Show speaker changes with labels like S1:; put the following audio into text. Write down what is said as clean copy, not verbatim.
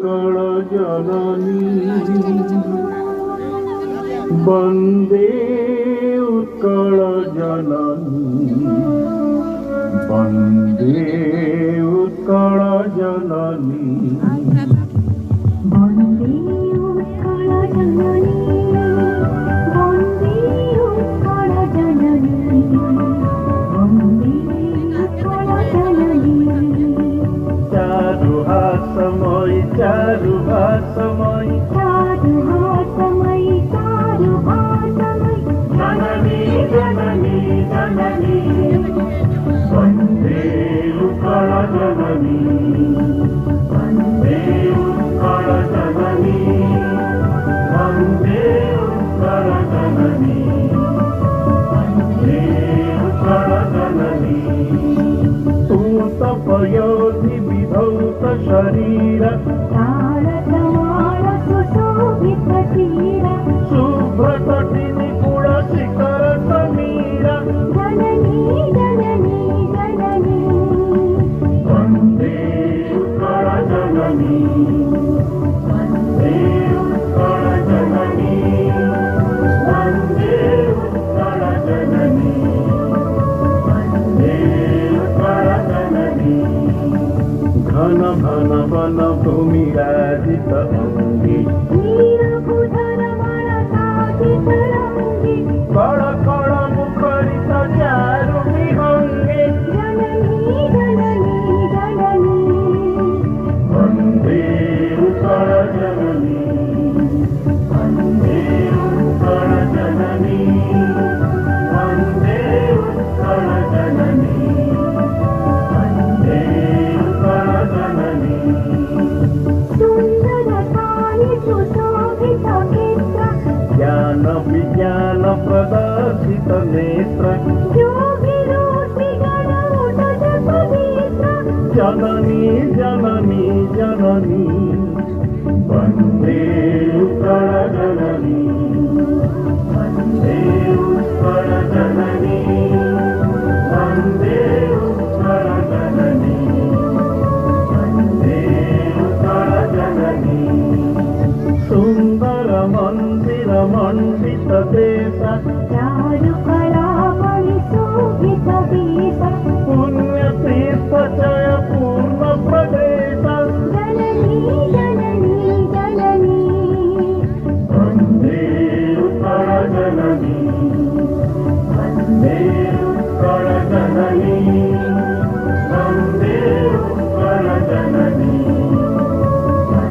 S1: वन्दे उत्कल जननी वन्दे उत्कल जननी
S2: वन्दे उत्कल जननी वन्दे उत्कल जननी वन्दे उत्कल जननी
S1: चारुहासमय चारुहासमय
S2: चारुहासमय चारुहासमय
S1: जननी जननी जननी वन्दे उत्कल जननी वन्दे उत्कल जननी वन्दे उत्कल जननी वन्दे उत्कल जननी तूतपयोधि विधौत शरीर
S2: तारतमाल सुशोभित तीर
S1: शुभ्रतटिनि गुण शिखर समीर
S2: जननी जननी जननी
S1: वन्दे उत्कल जननी वन्दे उत्कल जननी वन्दे उत्कल जननी वन्दे उत्कल जननी घन घन वन भूमि राजित अंगी
S2: नीलभूधर मणसाजित रंगी
S1: कण कण मुखरित चारु विहंगे
S2: जननी जननी जननी
S1: वन्दे उत्कल जननी वन्दे उत्कल जननी वन्दे उत्कल जननी वन्दे उत्कल जननी
S2: सुन्दरतानि सुशोभित क्षेत्र
S1: ज्ञान विज्ञान प्रदर्शित नेत्र
S2: योगिरूपि गणोदज पवित्र
S1: जननी जननी जननी वन्दे उत्कल जननी वन्दे उत्कल जननी वन्दे उत्कल जननी वन्दे उत्कल जननी सुन्दर मन्दिर मण्डित देश